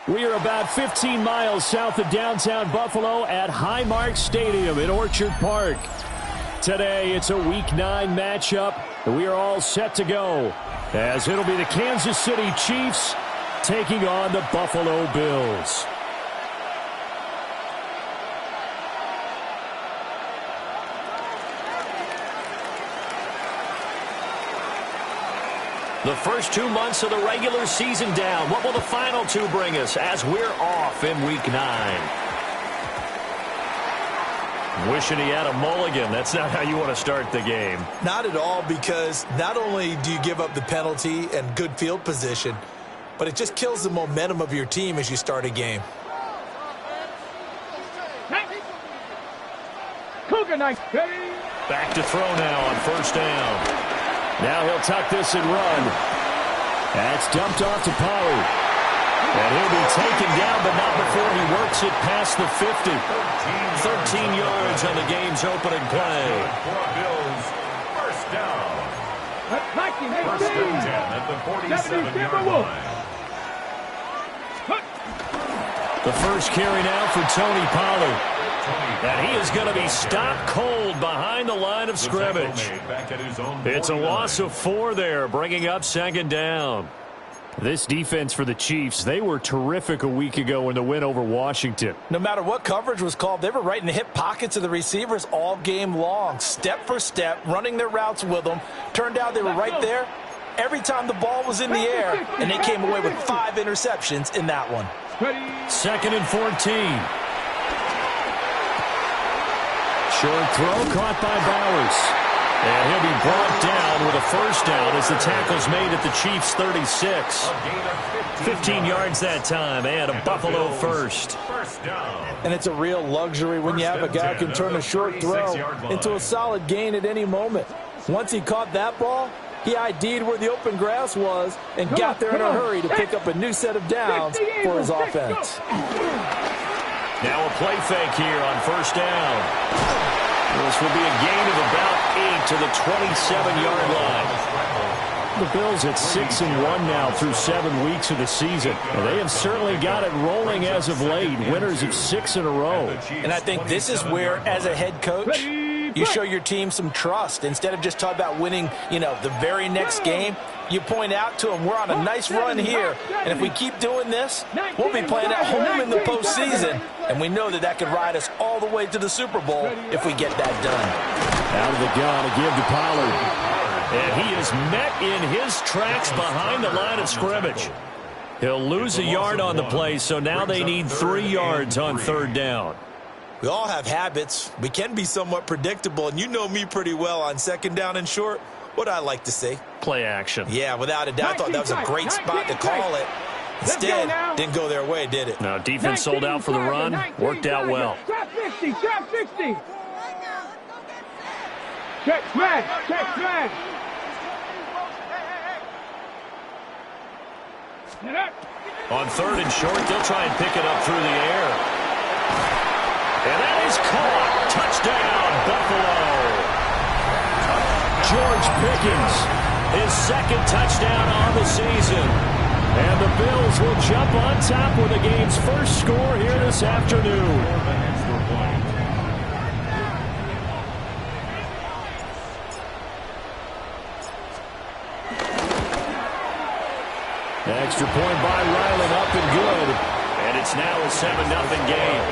We are about 15 miles south of downtown Buffalo at Highmark Stadium in Orchard Park. Today, it's a Week 9 matchup, and we are all set to go, as it'll be the Kansas City Chiefs taking on the Buffalo Bills. The first 2 months of the regular season down. What will the final 2 bring us as we're off in Week 9? Wishing he had a mulligan. That's not how you want to start the game. Not at all, because not only do you give up the penalty and good field position, but it just kills the momentum of your team as you start a game. Back to throw now on first down. Now he'll tuck this and run. That's dumped off to Pollard. And he'll be taken down, but not before he works it past the 50. 13 yards on the game's opening play. Bills, first down. First and 10 at the 47-yard line. The first carry now for Tony Pollard. And he is going to be stopped cold behind the line of scrimmage. It's a loss of 4 there, bringing up second down. This defense for the Chiefs, they were terrific a week ago in the win over Washington. No matter what coverage was called, they were right in the hip pockets of the receivers all game long, step for step, running their routes with them. Turned out they were right there every time the ball was in the air, and they came away with 5 interceptions in that one. Second and 14. Short throw caught by Bowers. And he'll be brought down with a first down as the tackle's made at the Chiefs' 36. 15 yards that time and a Buffalo first. And it's a real luxury when you have a guy who can turn a short throw into a solid gain at any moment. Once he caught that ball, he ID'd where the open grass was and got there in a hurry to pick up a new set of downs for his offense. Now a play fake here on first down. This will be a gain of about 8 to the 27-yard line. The Bills at 6-1 now through 7 weeks of the season. And they have certainly got it rolling as of late. Winners of 6 in a row. And I think this is where, as a head coach, you show your team some trust. Instead of just talking about winning, the very next game, you point out to them, we're on a nice run here, and if we keep doing this, we'll be playing at home in the postseason, and we know that could ride us all the way to the Super Bowl if we get that done. Out of the gun to give to Pollard. And he is met in his tracks behind the line of scrimmage. He'll lose a yard on the play, so now they need 3 yards on third down. We all have habits. We can be somewhat predictable, and you know me pretty well on second down and short. What I like to say? Play action. Yeah, without a doubt. I thought that was a great spot to call it. Instead, didn't go their way, did it? No, defense sold out for the run. Worked out well. Trap 60, trap 60. Check smash, check smash. On third and short, they'll try and pick it up through the air. And that is caught. Touchdown, Buffalo. George Pickens, his second touchdown on the season. And the Bills will jump on top with the game's first score here this afternoon. The extra point by Ryland up and good. And it's now a 7-0 game.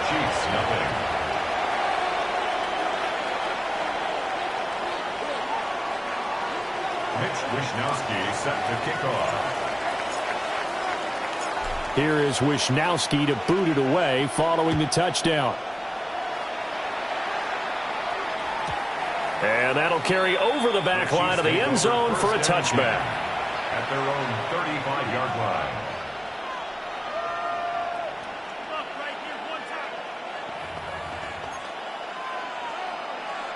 Chiefs, nothing. Mitch Wishnowsky set to kick off. Here is Wishnowsky to boot it away following the touchdown. And that'll carry over the back line of the end zone for a touchback. At their own 35-yard line.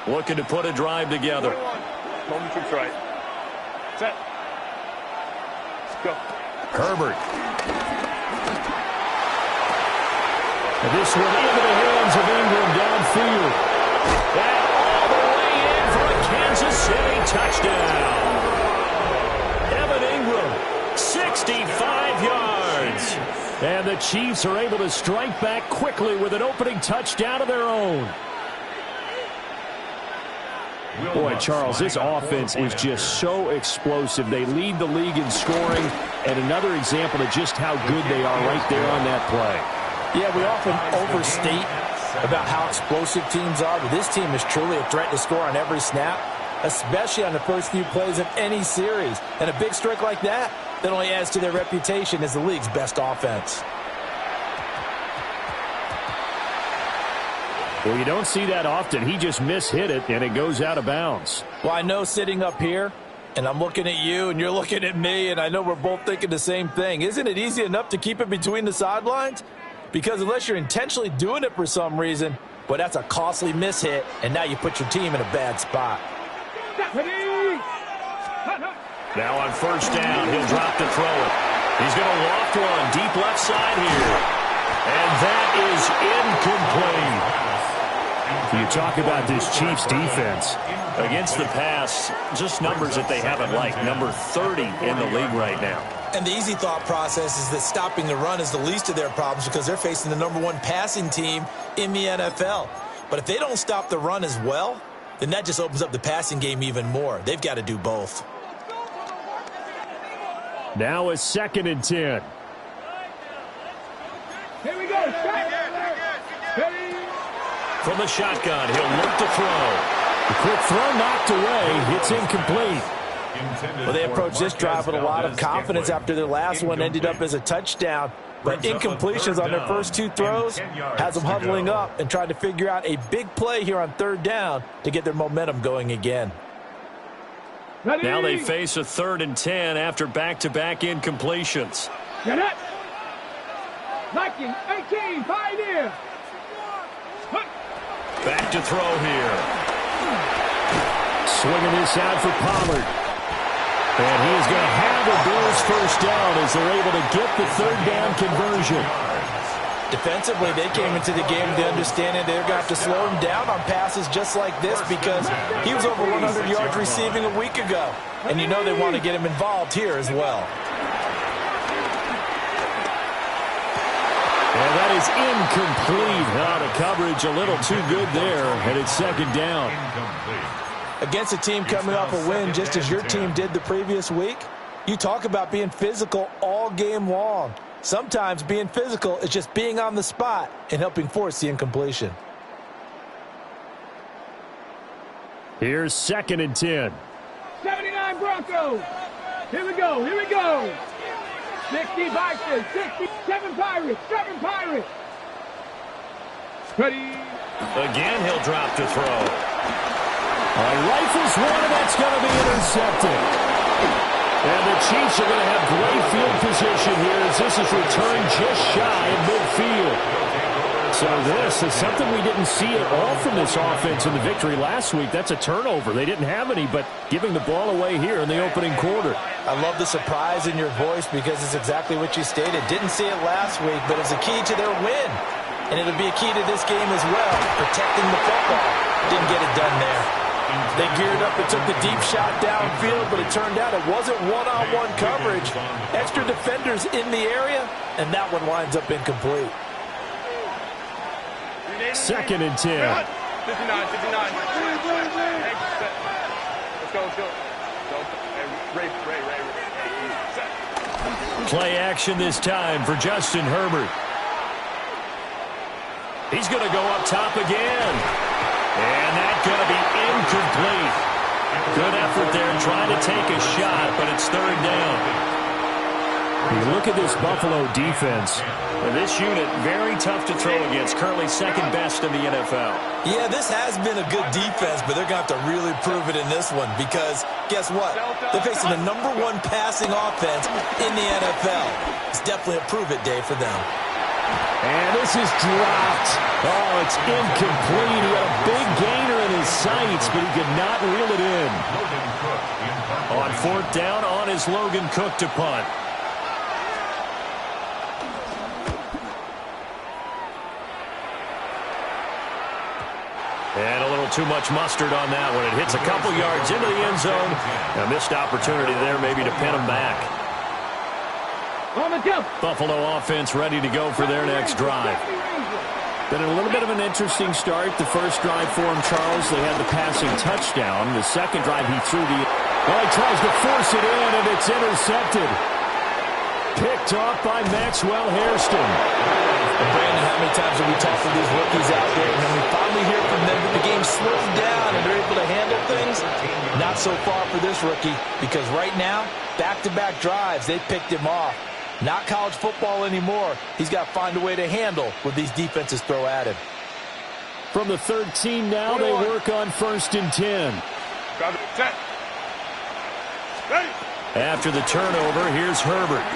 looking to put a drive together. Moment troops right. Set. Let's go. Herbert. And this one into the hands of Ingram downfield. That all the way in for a Kansas City touchdown. Evan Ingram, 65 yards. And the Chiefs are able to strike back quickly with an opening touchdown of their own. Boy, Charles, this offense is just so explosive. They lead the league in scoring, and another example of just how good they are right there on that play. Yeah, we often overstate about how explosive teams are, but this team is truly a threat to score on every snap, especially on the first few plays of any series. And a big strike like that only adds to their reputation as the league's best offense. Well, you don't see that often. He just mishit it, and it goes out of bounds. Well, I know sitting up here, and I'm looking at you, and you're looking at me, and I know we're both thinking the same thing. Isn't it easy enough to keep it between the sidelines? Because unless you're intentionally doing it for some reason, well, that's a costly mishit, and now you put your team in a bad spot. Now on first down, he'll drop to throw it. He's going to loft one deep left side here. And that is incomplete. You talk about this Chiefs defense. Against the pass, just numbers that they haven't liked. Number 30 in the league right now. And the easy thought process is that stopping the run is the least of their problems because they're facing the #1 passing team in the NFL. But if they don't stop the run as well, then that just opens up the passing game even more. They've got to do both. Now a 2nd and 10. Here we go. From the shotgun, he'll look to throw. The quick throw knocked away. It's incomplete. Well, they approached this drive with a lot of confidence after their last one ended up as a touchdown. But incompletions on their first 2 throws has them huddling up and trying to figure out a big play here on 3rd down to get their momentum going again. Now they face a 3rd and 10 after back-to-back incompletions. Get it. Liking 18, Pioneer. Back to throw here. Swinging this out for Pollard. And he is going to have the Bills first down as they're able to get the 3rd down conversion. Defensively, they came into the game with the understanding they're going to have to slow him down on passes just like this because he was over 100 yards receiving a week ago. And you know they want to get him involved here as well. And that is incomplete. The coverage a little too good there, and it's 2nd down. Against a team coming off a win just as your team did the previous week, you talk about being physical all game long. Sometimes being physical is just being on the spot and helping force the incompletion. Here's 2nd and 10. 79 Broncos. Here we go. Here we go. 60 Vikings. 67 Pirates. 7 Pirates. Ready. Again, he'll drop to throw. Rifles one, and that's going to be intercepted. And the Chiefs are going to have great field position here as this is returned just shy of midfield. So this is something we didn't see at all from this offense in the victory last week. That's a turnover. They didn't have any, but giving the ball away here in the opening quarter. I love the surprise in your voice because it's exactly what you stated. Didn't see it last week, but it's a key to their win. And it'll be a key to this game as well, protecting the football. Didn't get it done there. They geared up and took the deep shot downfield, but it turned out it wasn't one-on-one coverage. Extra defenders in the area, and that one winds up incomplete. 2nd and 10. 59, 59. Let's go. Play action this time for Justin Herbert. He's going to go up top again. And that's going to be incomplete. Good effort there trying to take a shot, but it's 3rd down. You look at this Buffalo defense. This unit, very tough to throw against. Currently 2nd best in the NFL. Yeah, this has been a good defense, but they're going to have to really prove it in this one because guess what? They're facing the #1 passing offense in the NFL. It's definitely a prove-it day for them. And this is dropped. Oh, it's incomplete. He had a big gainer in his sights, but he could not reel it in. On fourth down, on is Logan Cook to punt. And a little too much mustard on that one. It hits a couple yards into the end zone. A missed opportunity there maybe to pin him back. Buffalo offense ready to go for their next drive. Been a little bit of an interesting start. The first drive for him, Charles, they had the passing touchdown. The second drive, he threw the... Well, he tries to force it in, and it's intercepted. Picked off by Maxwell Hairston. Brandon, how many times have we talked to these rookies out there, and when we finally hear from them that the game slows down and they're able to handle things? Not so far for this rookie, because right now, back-to-back drives, they picked him off. Not college football anymore. He's got to find a way to handle what these defenses throw at him. From the 13 now, they work on 1st and 10. After the turnover, here's Herbert.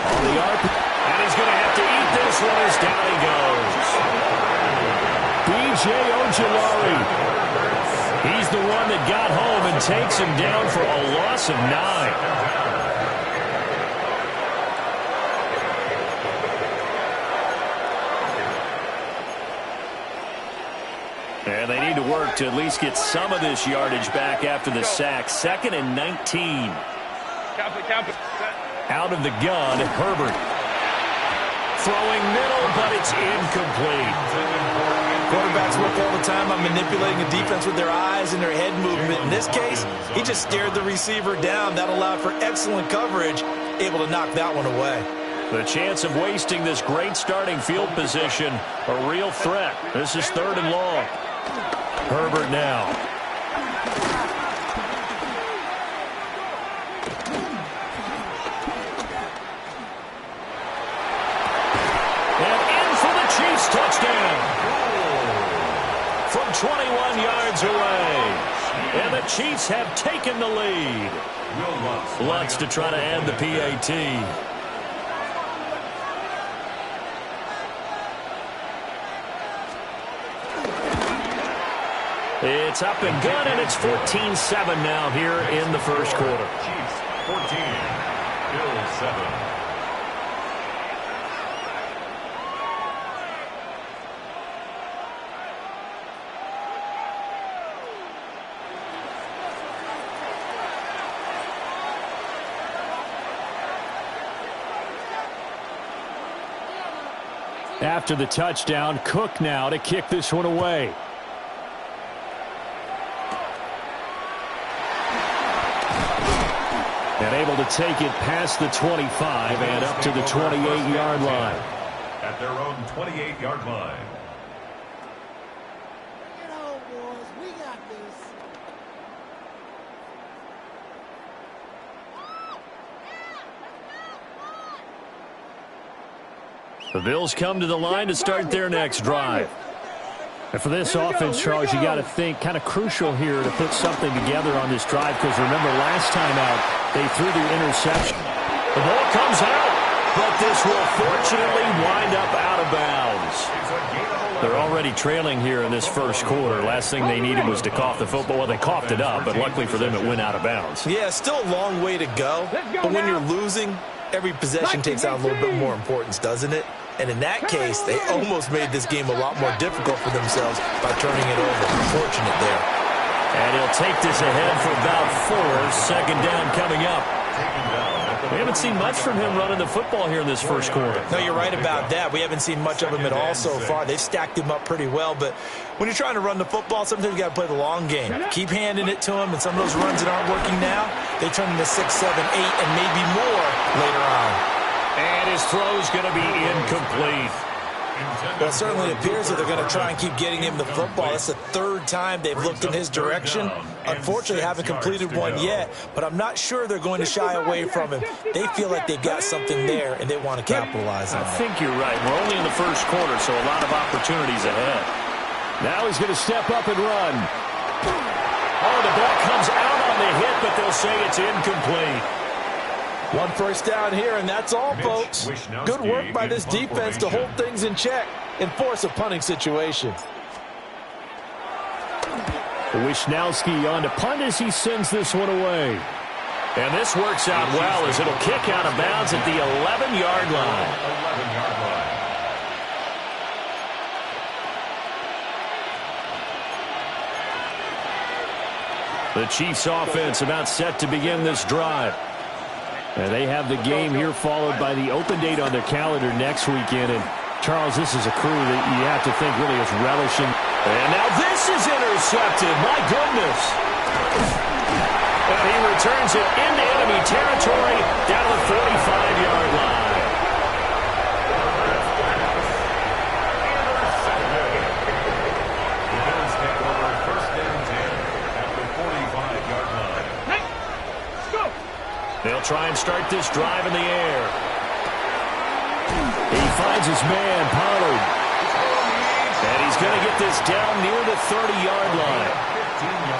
On the arc, and he's going to have to eat this one as down he goes. B.J. Ojulari. He's the one that got home and takes him down for a loss of 9. And they need to work to at least get some of this yardage back after the sack. 2nd and 19. Out of the gun, Herbert. Throwing middle, but it's incomplete. Quarterbacks work all the time on manipulating a defense with their eyes and their head movement. In this case, he just stared the receiver down. That allowed for excellent coverage, able to knock that one away. The chance of wasting this great starting field position, a real threat. This is 3rd and long. Herbert now. And in for the Chiefs touchdown. From 21 yards away. And the Chiefs have taken the lead. Lutz to try to add the PAT. It's up and good, and it's 14-7 now here in the first quarter. Chiefs 14, Bills 7. After the touchdown, Cook now to kick this one away. And able to take it past the 25 and up to the 28-yard line. At their own 28-yard line. You know, boys, we got this. The Bills come to the line to start their next drive. And for this offense, Charles, you got to think kind of crucial here to put something together on this drive, because remember last time out they threw the interception. The ball comes out, but this will fortunately wind up out of bounds. They're already trailing here in this first quarter. Last thing they needed was to cough the football. Well, they coughed it up, but luckily for them it went out of bounds. Yeah, still a long way to go, but when you're losing, every possession takes on a little bit more importance, doesn't it? And in that case, they almost made this game a lot more difficult for themselves by turning it over. Fortunate there. And he'll take this ahead for about 4. 2nd down coming up. We haven't seen much from him running the football here in this first quarter. No, you're right about that. We haven't seen much of him at all so far. They've stacked him up pretty well, but when you're trying to run the football, sometimes you got to play the long game. Keep handing it to him, and some of those runs that aren't working now, they turn into 6, 7, 8, and maybe more later on. And his throw's going to be incomplete. Well, it certainly appears that they're going to try and keep getting him the football. That's the 3rd time they've looked in his direction. Unfortunately, haven't completed one yet, but I'm not sure they're going to shy away from him. They feel like they've got something there, and they want to capitalize on it. I think you're right. We're only in the first quarter, so a lot of opportunities ahead. Now he's going to step up and run. Oh, the ball comes out on the hit, but they'll say it's incomplete. 1 first down here, and that's all, folks. Good work by this defense to hold things in check and force a punting situation. Wishnowski on to punt as he sends this one away. And this works out well as it'll kick out of bounds at the 11-yard line. 11-yard line. The Chiefs offense about set to begin this drive. And they have the game here followed by the open date on their calendar next weekend. And Charles, this is a crew that you have to think really is relishing. And now this is intercepted. My goodness. And he returns it into enemy territory down to the 45-yard line. The Bills take over first and 10 at the 45-yard line. Let's go. They'll try and start this drive in the air. He finds his man, Pollard. And he's going to get this down near the 30-yard line.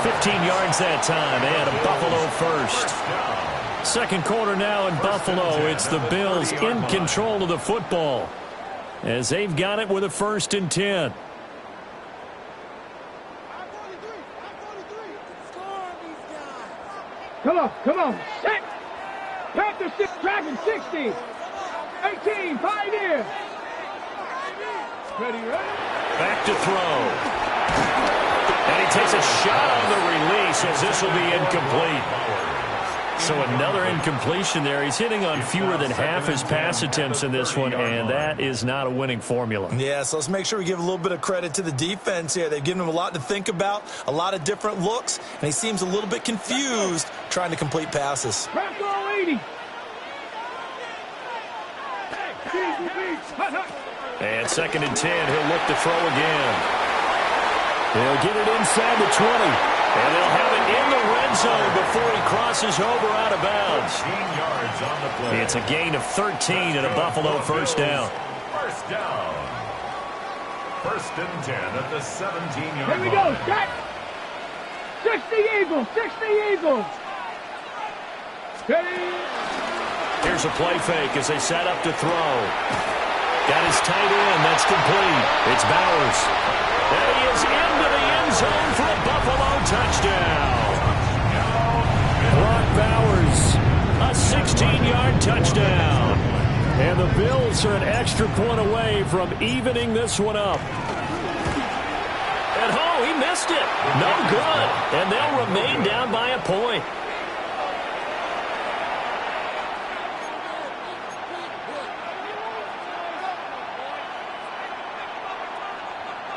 15 yards that time, and a Buffalo first. Second quarter now in Buffalo. It's the Bills in control of the football as they've got it with a 1st and 10. Come on. Set. Panther 6, tracking 60. 18, Pioneer. Ready. Back to throw. And he takes a shot on the release as this will be incomplete. So another incompletion there. He's hitting on fewer than half his pass attempts in this one, and that is not a winning formula. Yeah, so let's make sure we give a little bit of credit to the defense here. They've given him a lot to think about, a lot of different looks, and he seems a little bit confused trying to complete passes. Bronco 80. And 2nd and 10, he'll look to throw again. They'll get it inside the 20. And they'll have it in the red zone before he crosses over out of bounds. 13 yards on the play. It's a gain of 13 and a Buffalo first down. First down. 1st and 10 at the 17-yard line. Here we go, set. 60 Eagles, 60 Eagles. Ready. Here's a play fake as they set up to throw. Got his tight end. That's complete. It's Bowers. And he is into the end zone for a Buffalo touchdown. Brock Bowers, a 16-yard touchdown. And the Bills are an extra point away from evening this one up. And he missed it. No good. And they'll remain down by a point.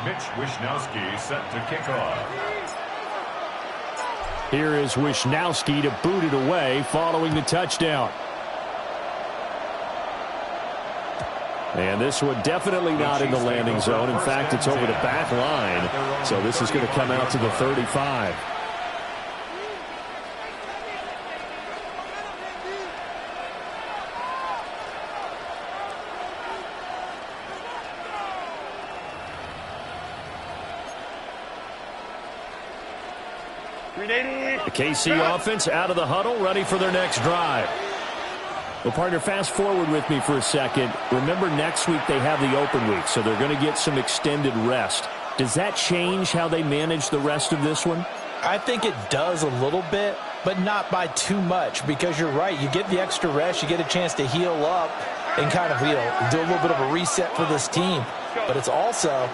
Mitch Wishnowski set to kick off. Here is Wishnowski to boot it away following the touchdown. And this one definitely not in the landing zone. In fact, it's over the back line. So this is going to come out to the 35. The KC offense out of the huddle, ready for their next drive. Well, partner, fast forward with me for a second. Remember, next week they have the open week, so they're going to get some extended rest. Does that change how they manage the rest of this one? I think it does a little bit, but not by too much, because you're right. You get the extra rest, you get a chance to heal up and kind of, do a little bit of a reset for this team. But it's also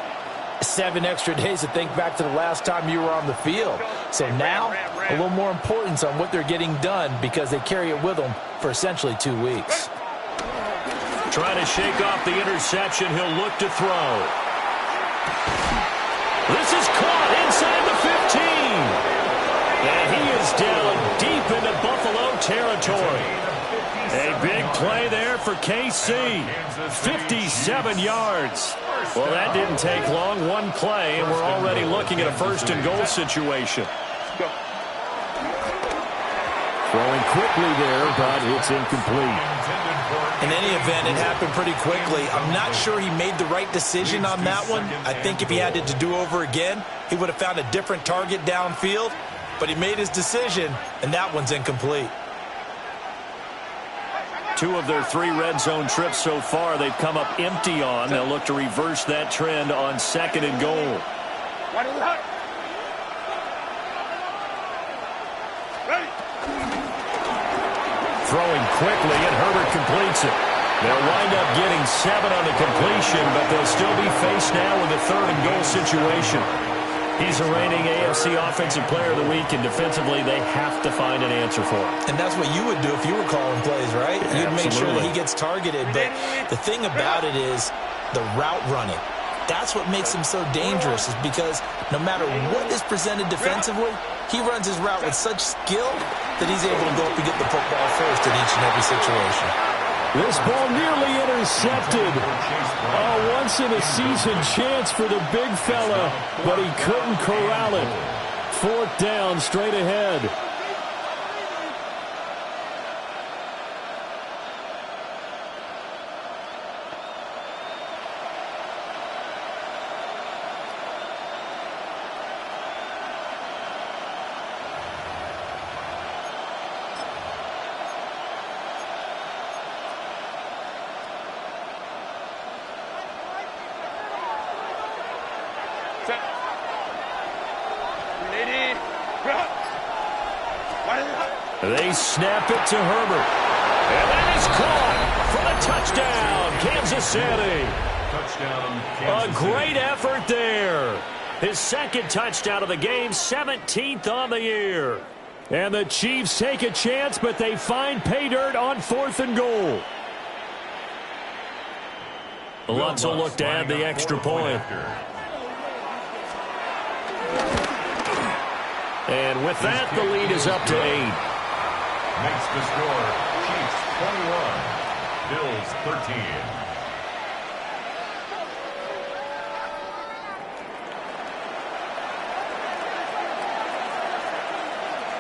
7 extra days to think back to the last time you were on the field. So now, a little more importance on what they're getting done because they carry it with them for essentially 2 weeks. Trying to shake off the interception. He'll look to throw. This is caught inside the 15. And he is down deep into Buffalo territory. A big play there for KC. 57 yards. Well, that didn't take long. One play, and we're already looking at a 1st and goal situation. Throwing quickly there, but it's incomplete. In any event, it happened pretty quickly. I'm not sure he made the right decision on that one. I think if he had it to do over again, he would have found a different target downfield. But he made his decision, and that one's incomplete. 2 of their 3 red zone trips so far, they've come up empty on. They'll look to reverse that trend on 2nd and goal. Throwing quickly, and Herbert completes it. They'll wind up getting 7 on the completion, but they'll still be faced now with a 3rd-and-goal situation. He's the reigning AFC Offensive Player of the Week, and defensively they have to find an answer for him. And that's what you would do if you were calling plays, right? You'd make sure that he gets targeted. But the thing about it is the route running. That's what makes him so dangerous, is because no matter what is presented defensively, he runs his route with such skill that he's able to go up and get the football first in each and every situation. This ball nearly intercepted. A once-in-a-season chance for the big fella, but he couldn't corral it. 4th down, straight ahead. They snap it to Herbert. And that is caught for the touchdown, Kansas City. Touchdown, Kansas City. A great effort there. His 2nd touchdown of the game, 17th on the year. And the Chiefs take a chance, but they find pay dirt on 4th and goal. Lutz will look to add the extra point. And with that, the lead is up to 8. Makes the score Chiefs 21, Bills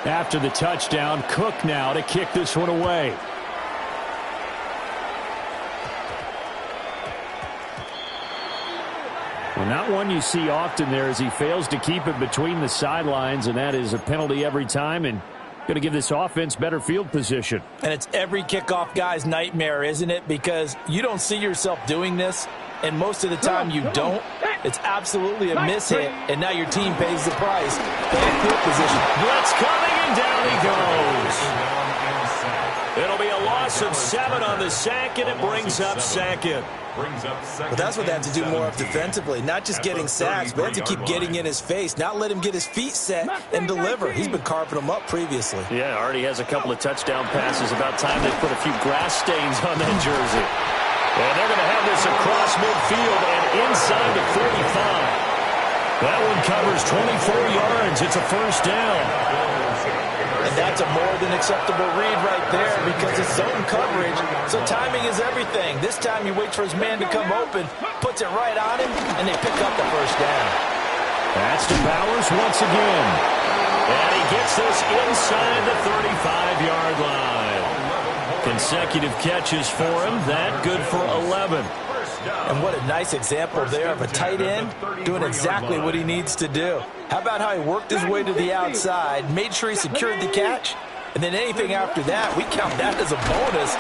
13. After the touchdown, Cook now to kick this one away. Well, not one you see often there, as he fails to keep it between the sidelines, and that is a penalty every time, and going to give this offense better field position. And it's every kickoff guy's nightmare, isn't it? Because you don't see yourself doing this, and most of the time you don't. It's absolutely a mishit, and now your team pays the price. Bad field position. Blitz coming, and down he goes. It'll be a loss of 7 on the sack, and it brings up 2nd. But that's what they have to do more of defensively, not just getting sacks, but they have to keep getting in his face, not let him get his feet set and deliver. He's been carving them up previously. Yeah, already has a couple of touchdown passes. About time they put a few grass stains on that jersey. And they're going to have this across midfield and inside the 45. That one covers 24 yards. It's a 1st down. And that's a more than acceptable read right there, because it's zone coverage, so timing is everything. This time he waits for his man to come open, puts it right on him, and they pick up the 1st down. That's to Bowers once again. And he gets this inside the 35-yard line. Consecutive catches for him. That good for 11. And what a nice example there of a tight end doing exactly what he needs to do. How about how he worked his way to the outside, made sure he secured the catch, and then anything after that, we count that as a bonus.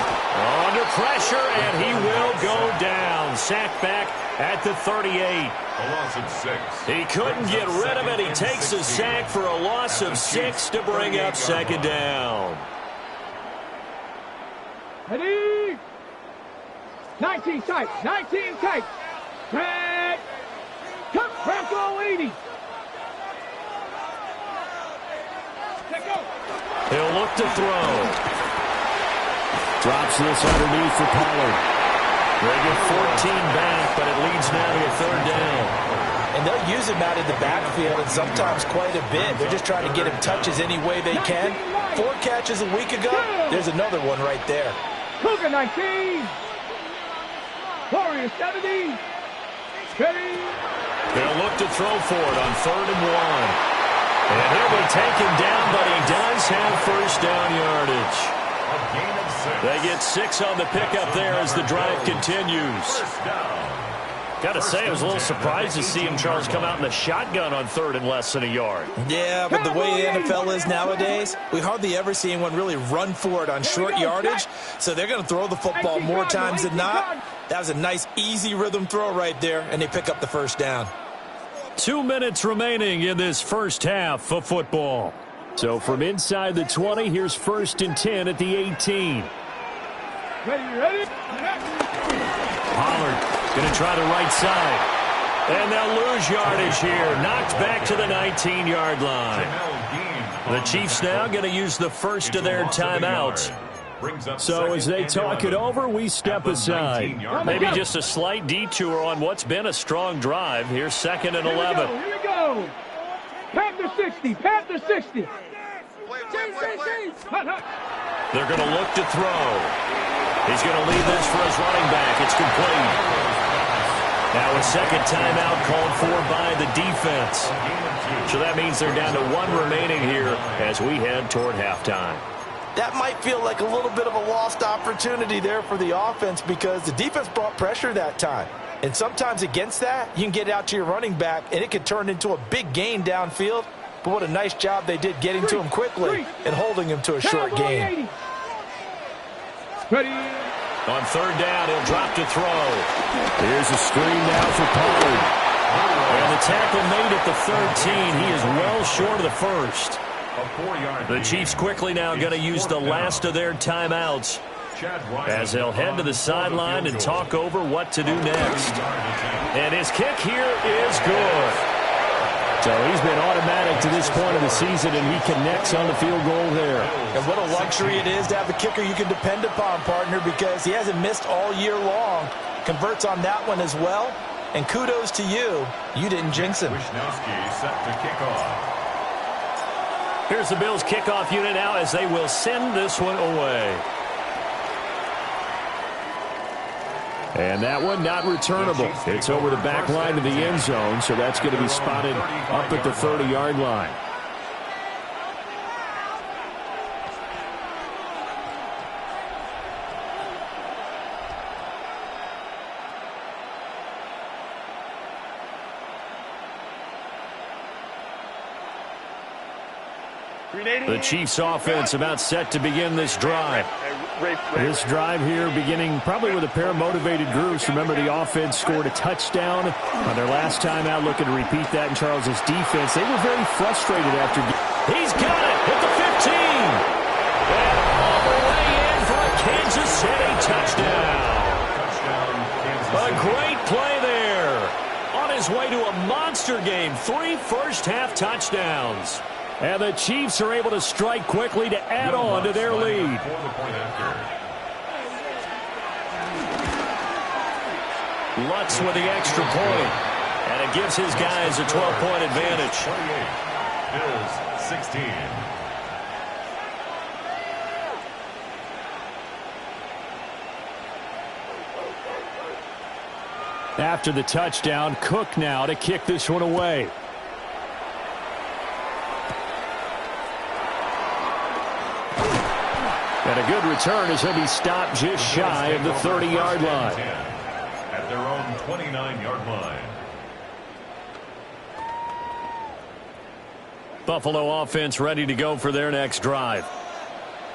Under pressure, and he will go down. Sacked back at the 38. A loss of 6. He couldn't get rid of it. He takes a sack for a loss of 6 to bring up 2nd down. Ready? 19 tight. 19 tight. Red. Come, Bronco 80. He'll look to throw. Drops this underneath for Pollard. They get 14 back, but it leads now to a 3rd down. And they'll use him out in the backfield, and sometimes quite a bit. They're just trying to get him touches any way they can. 4 catches a week ago. There's another one right there. Cougar 19. Warrior 70. Ready. They'll look to throw for it on 3rd and 1. And he'll be taken down, but he does have 1st down yardage. A gain of 6. They get 6 on the pickup there as the drive continues. Got to say, I was a little surprised to see him, Charles, come out in the shotgun on 3rd and less than a yard. Yeah, but the way the NFL is nowadays, we hardly ever see anyone really run for it on short yardage, so they're going to throw the football more times than not. That was a nice, easy rhythm throw right there, and they pick up the 1st down. 2 minutes remaining in this 1st half of football. So from inside the 20, here's 1st and 10 at the 18. Ready? Pollard going to try the right side. And they'll lose yardage here. Knocked back to the 19-yard line. The Chiefs now going to use the first of their timeouts. So as they talk it over, we step aside. Maybe just a slight detour on what's been a strong drive. Here's 2nd and 11. Here we go. Panther 60. Panther 60. They're going to look to throw. He's going to leave this for his running back. It's complete. Now a second timeout called for by the defense. So that means they're down to 1 remaining here as we head toward halftime. That might feel like a little bit of a lost opportunity there for the offense because the defense brought pressure that time. And sometimes against that, you can get out to your running back, and it could turn into a big gain downfield. But what a nice job they did getting to him quickly and holding him to a short gain. Ready. On 3rd down, he'll drop to throw. Here's a screen now for Pollard. And the tackle made at the 13. He is well short of the first. The Chiefs quickly now going to use the last of their timeouts as they'll head to the sideline and talk over what to do next. And his kick here is good. So he's been automatic to this point of the season, and he connects on the field goal there. And what a luxury it is to have a kicker you can depend upon, partner, because he hasn't missed all year long. Converts on that one as well. And kudos to you. You didn't jinx him. Wisnowski set to kick off. Here's the Bills kickoff unit now as they will send this one away. And that one not returnable. It's over the back line of the end zone, so that's going to be spotted up at the 30-yard line. The Chiefs offense about set to begin this drive. This drive here beginning probably with a pair of motivated groups. Remember, the offense scored a touchdown on their last time out. Looking to repeat that in Charles's defense. They were very frustrated after. He's got it at the 15. And all the way in for a Kansas City touchdown. A great play there. On his way to a monster game. 3 first-half touchdowns. And the Chiefs are able to strike quickly to add on to their lead. Lutz with the extra point. And it gives his guys a 12-point advantage. 28, Bills 16. After the touchdown, Cook now to kick this one away. And a good return as he'll be stopped just shy of the 30-yard line. At their own 29-yard line. Buffalo offense ready to go for their next drive.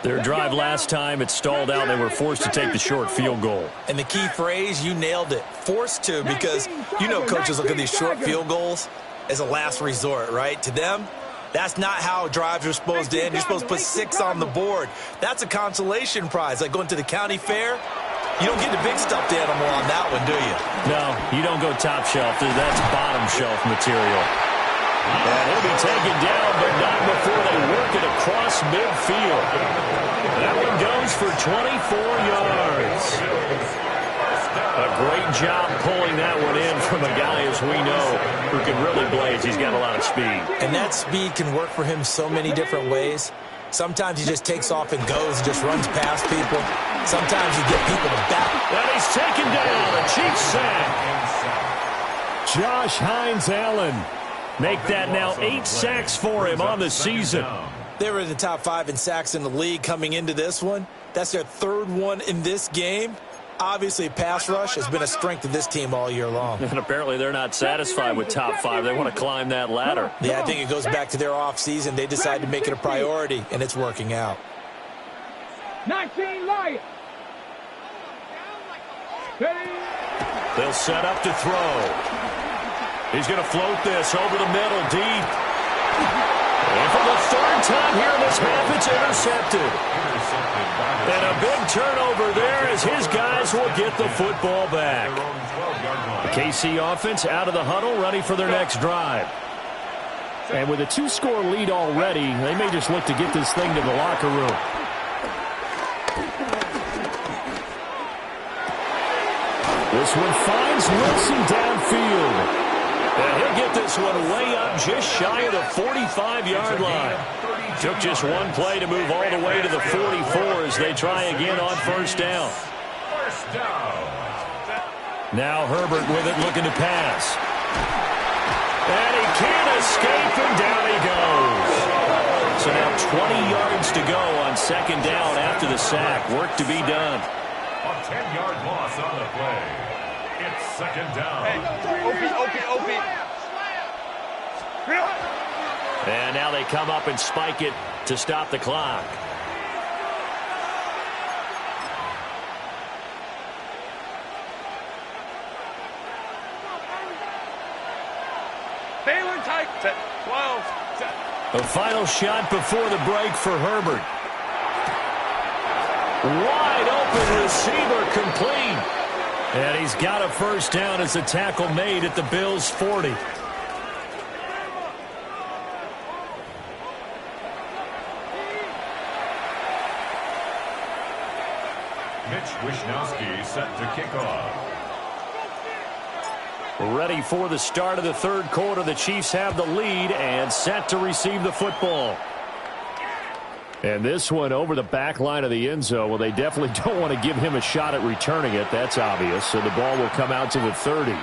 Their drive last time, it stalled out. They were forced to take the short field goal. And the key phrase, you nailed it. Forced to, because you know coaches look at these short field goals as a last resort, right? To them, that's not how drives are supposed to end. You're supposed to put 6 on the board. That's a consolation prize. Like going to the county fair, you don't get the big stuffed animal on that one, do you? No, you don't go top shelf. That's bottom shelf material. And he'll be taken down, but not before they work it across midfield. That one goes for 24 yards. A great job pulling that one in from a guy, as we know, who can really blaze. He's got a lot of speed. And that speed can work for him so many different ways. Sometimes he just takes off and goes and just runs past people. Sometimes you get people to back. And he's taken down. A Chiefs sack. Josh Hines-Allen. Make that now 8 sacks for him on the season. They were in the top 5 in sacks in the league coming into this one. That's their 3rd one in this game. Obviously, pass rush has been a strength of this team all year long. And apparently they're not satisfied with top 5. They want to climb that ladder. Yeah, I think it goes back to their offseason. They decided to make it a priority, and it's working out. 19 Lions. They'll set up to throw. He's going to float this over the middle deep. And for the third time here in this half, it's intercepted. And a big turnover there as his guys will get the football back. The KC offense out of the huddle, ready for their next drive. And with a 2-score lead already, they may just look to get this thing to the locker room. This one finds Wilson downfield. And he'll get this one way up just shy of the 45-yard line. Took just one play to move all the way to the 44 as they try again on first down. Now Herbert with it, looking to pass. And he can't escape, and down he goes. So now 20 yards to go on second down after the sack. Work to be done. A 10-yard loss on the play. It's second down. Open. And now they come up and spike it to stop the clock. Baylor tight. Set. 12. Set. The final shot before the break for Herbert. Wide open receiver, complete. And he's got a first down as the tackle made at the Bills' 40. Mitch Wishnowsky set to kick off. Ready for the start of the third quarter. The Chiefs have the lead and set to receive the football. And this one over the back line of the end zone. Well, they definitely don't want to give him a shot at returning it. That's obvious. So the ball will come out to the 30.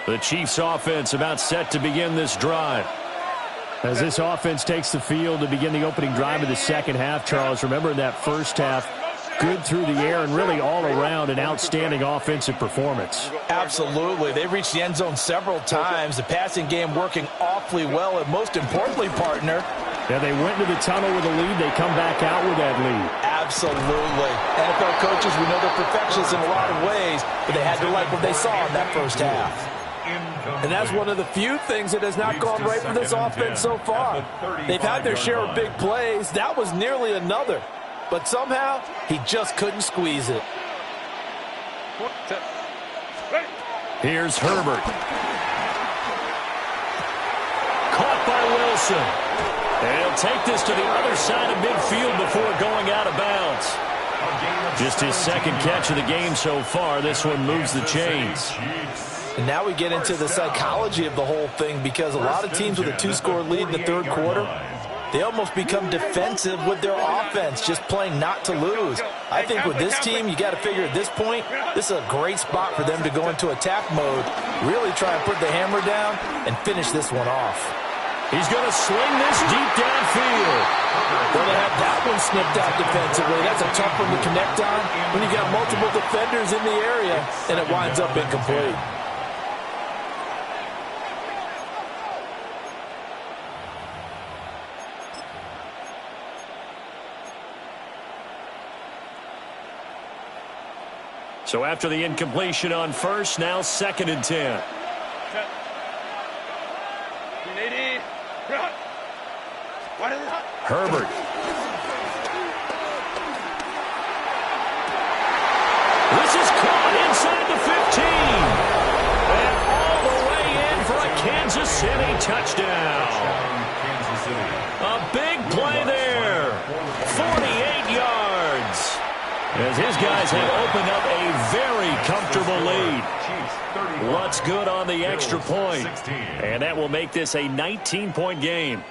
The Chiefs offense about set to begin this drive. As this offense takes the field to begin the opening drive of the second half, Charles, remember in that first half, good through the air and really all around an outstanding offensive performance. Absolutely. They reached the end zone several times. The passing game working awfully well. And most importantly, partner, yeah, they went into the tunnel with a lead. They come back out with that lead. Absolutely. NFL coaches, we know they're perfectionists in a lot of ways, but they had to like what they saw in that first half. And that's one of the few things that has not gone right for this offense so far. They've had their share of big plays. That was nearly another. But somehow, he just couldn't squeeze it. Here's Herbert. Caught by Wilson. And he'll take this to the other side of midfield before going out of bounds. Just his second catch of the game so far. This one moves the chains. And now we get into the psychology of the whole thing, because a lot of teams with a 2-score lead in the third quarter, they almost become defensive with their offense, just playing not to lose. I think with this team, you got to figure at this point, this is a great spot for them to go into attack mode, really try and put the hammer down and finish this one off. He's going to sling this deep downfield. Well, they have that one snipped out defensively. That's a tough one to connect on when you got multiple defenders in the area, and it winds up incomplete. So after the incompletion on first, now 2nd and 10. Herbert. This is caught inside the 15. And all the way in for a Kansas City touchdown. A big play there. 48 yards. As his guys have opened up a very comfortable lead. What's good on the extra point? And that will make this a 19-point game.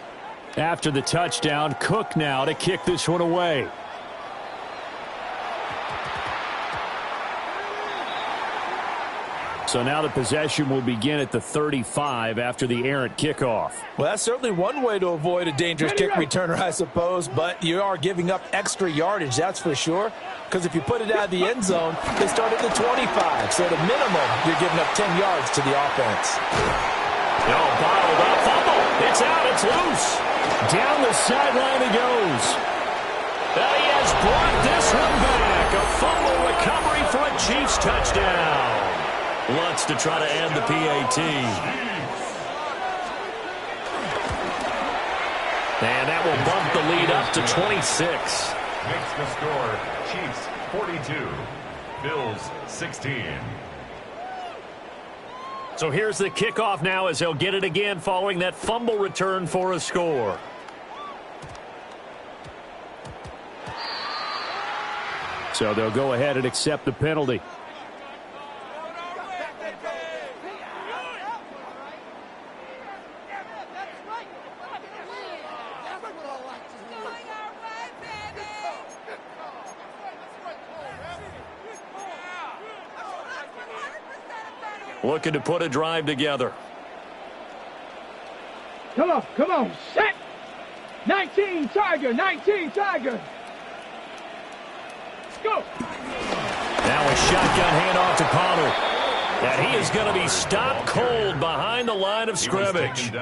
After the touchdown, Cook now to kick this one away. So now the possession will begin at the 35 after the errant kickoff. Well, that's certainly one way to avoid a dangerous kick returner, I suppose, but you are giving up extra yardage, that's for sure. Because if you put it out of the end zone, they start at the 25. So at a minimum, you're giving up 10 yards to the offense. No, bottled up, fumble. It's out, it's loose. Down the sideline he goes. And he has brought this one back. A fumble recovery for a Chiefs touchdown. Wants to try to end the PAT. will bump the lead up to 26. Makes the score Chiefs 42, Bills 16. So here's the kickoff now as they'll get it again following that fumble return for a score. So they'll go ahead and accept the penalty. Looking to put a drive together. Come on, set. 19 Tiger, 19 Tiger. Go. Now a shotgun handoff to Pollard. And he is going to be stopped cold behind the line of scrimmage.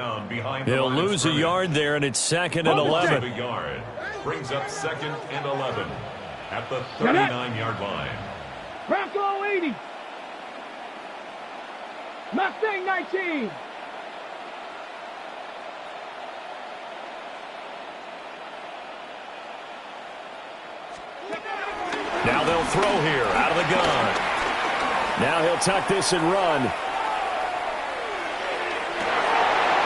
He'll lose a yard there, and it's 2nd and 11. Yard. Brings up 2nd and 11 at the 39-yard line. Bronco 80. Mustang 19. Now they'll throw here out of the gun. Now he'll tuck this and run.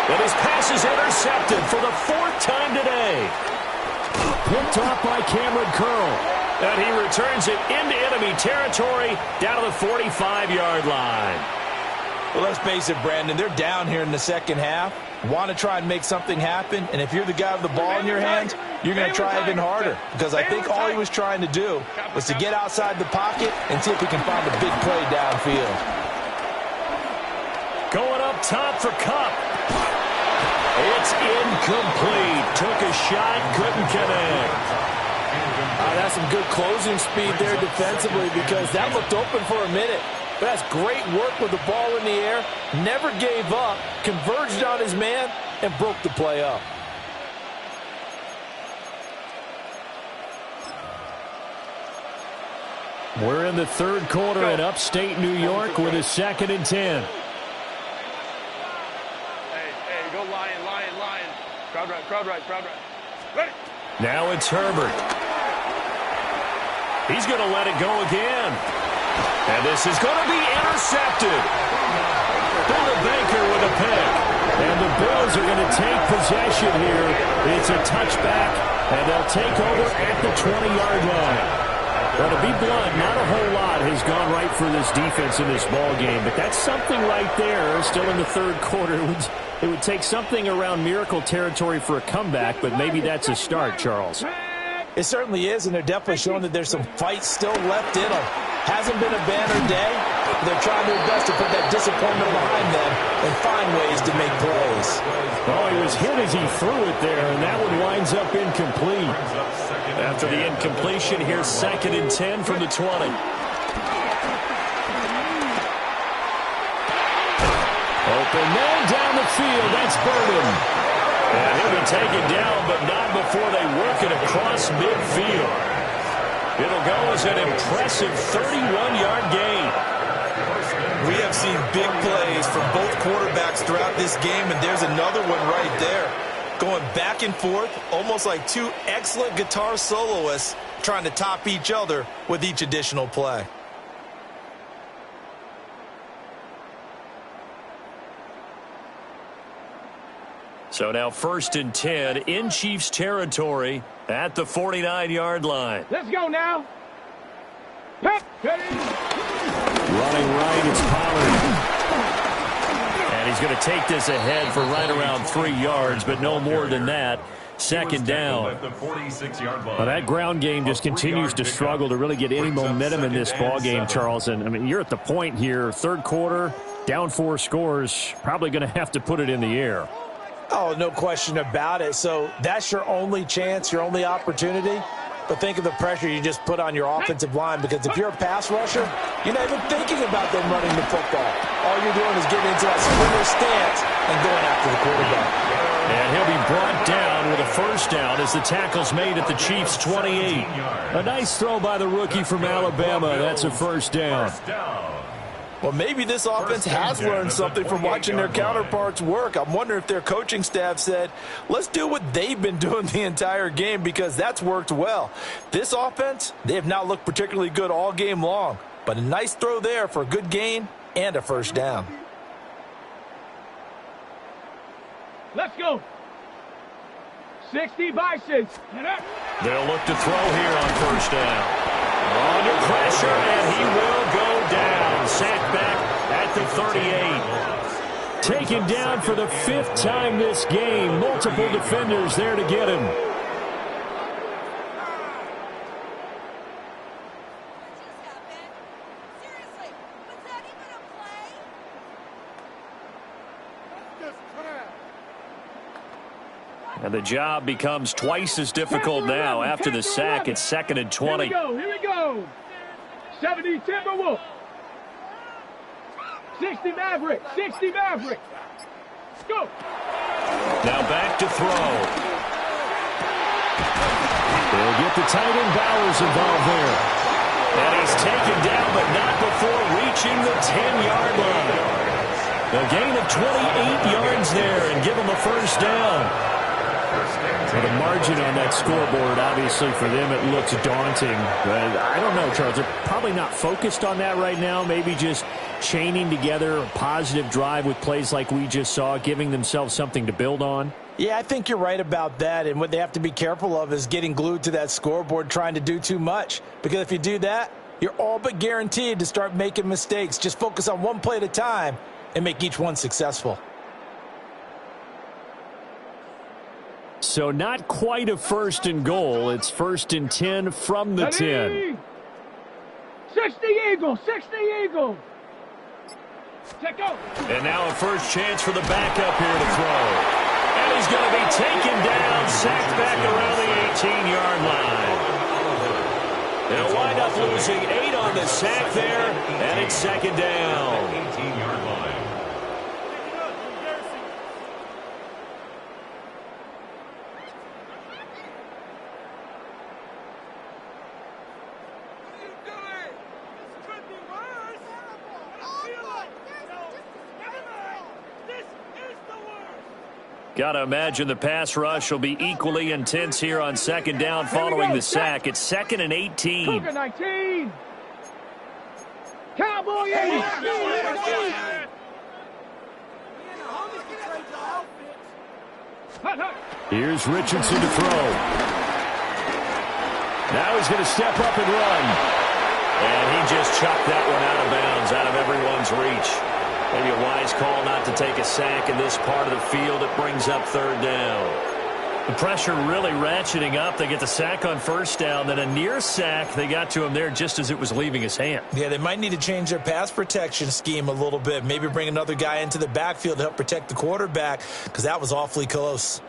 And his pass is intercepted for the 4th time today. Picked off by Cameron Curl. And he returns it into enemy territory down to the 45-yard line. Well, let's face it, Brandon, they're down here in the second half. Want to try and make something happen, and if you're the guy with the ball in your hands, you're going to try even harder, because I think all he was trying to do was to get outside the pocket and see if he can find a big play downfield. Going up top for Kupp. It's incomplete. Took a shot, couldn't connect. That's some good closing speed there defensively, because that looked open for a minute. But that's great work with the ball in the air. Never gave up, converged on his man, and broke the play up. We're in the 3rd quarter in upstate New York with a 2nd and 10. Hey, go Lion. Crowd right. Ready? Now it's Herbert. He's going to let it go again. And this is going to be intercepted. Buda Baker with a pick. And the Bills are going to take possession here. It's a touchback, and they'll take over at the 20-yard line. Well, to be blunt, not a whole lot has gone right for this defense in this ball game, but that's something right there. Still in the 3rd quarter. It would take something around miracle territory for a comeback, but maybe that's a start, Charles. It certainly is, and they're definitely showing that there's some fight still left in them. Hasn't been a banner day. They're trying their best to put that disappointment behind them and find ways to make plays. Well, he was hit as he threw it there, and that one winds up incomplete. After the incompletion, here's 2nd and 10 from the 20. Open man down the field. That's Burden. And he'll be taken down, but not before they work it across midfield. It'll go as an impressive 31-yard gain. We have seen big plays from both quarterbacks throughout this game, and there's another one right there. Going back and forth, almost like two excellent guitar soloists trying to top each other with each additional play. So now 1st and 10 in Chiefs territory at the 49-yard line. Let's go now. Running right, it's Pollard. And he's going to take this ahead for right around 3 yards, but no more than that. 2nd down. Well, that ground game just continues to struggle to really get any momentum in this ball game, Charles. And I mean, you're at the point here, 3rd quarter, down 4 scores, probably going to have to put it in the air. Oh, no question about it. So that's your only chance, your only opportunity. But think of the pressure you just put on your offensive line, because if you're a pass rusher, you're not even thinking about them running the football. All you're doing is getting into that sprinter stance and going after the quarterback. And he'll be brought down with a 1st down as the tackle's made at the Chiefs' 28. A nice throw by the rookie from Alabama. That's a 1st down. Well, maybe this offense has learned something from watching their counterparts work. I'm wondering if their coaching staff said, let's do what they've been doing the entire game, because that's worked well. This offense, they have not looked particularly good all game long, but a nice throw there for a good gain and a first down. Let's go. 60 Bisons. They'll look to throw here on first down. Under pressure, and he will go down. Sacked back at the 38. Taken down for the 5th time this game. Multiple defenders there to get him. And the job becomes twice as difficult now after the sack. It's 2nd and 20. Here we go. 70 Timberwolves. 60 Maverick. 60 Maverick. Go. Now back to throw. They'll get the tight end Bowers involved there. And he's taken down, but not before reaching the 10-yard line. A gain of 28 yards there and give him a first down. Well, the margin on that scoreboard, obviously, for them, it looks daunting. But I don't know, Charles. They're probably not focused on that right now. Maybe just chaining together a positive drive with plays like we just saw, giving themselves something to build on. Yeah, I think you're right about that. And what they have to be careful of is getting glued to that scoreboard trying to do too much. Because if you do that, you're all but guaranteed to start making mistakes. Just focus on one play at a time and make each one successful. So not quite a 1st and goal. It's 1st and 10 from the 10. 60 Eagles. 60 Eagles. Check out. And now a first chance for the backup here to throw. And he's going to be taken down, sacked back around the 18-yard line. They'll wind up losing 8 on the sack there, and it's 2nd down. 18-yard line. Got to imagine the pass rush will be equally intense here on 2nd down following the sack. It's 2nd and 18. Cougar 19. Cowboy 80. Here's Richardson to throw. Now he's going to step up and run. And he just chucked that one out of bounds, out of everyone's reach. Maybe a wise call not to take a sack in this part of the field. It brings up 3rd down. The pressure really ratcheting up. They get the sack on 1st down, then a near sack. They got to him there just as it was leaving his hand. Yeah, they might need to change their pass protection scheme a little bit. Maybe bring another guy into the backfield to help protect the quarterback, because that was awfully close.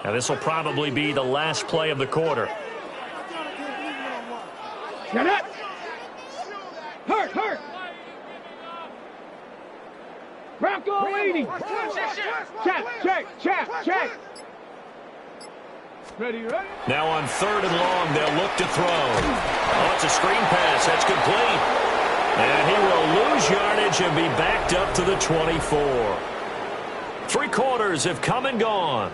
Now this will probably be the last play of the quarter. Get it. Hurt. Bronco 80. Check. Ready. Now on 3rd and long, they'll look to throw. Oh, it's a screen pass. That's complete. And he will lose yardage and be backed up to the 24. 3 quarters have come and gone.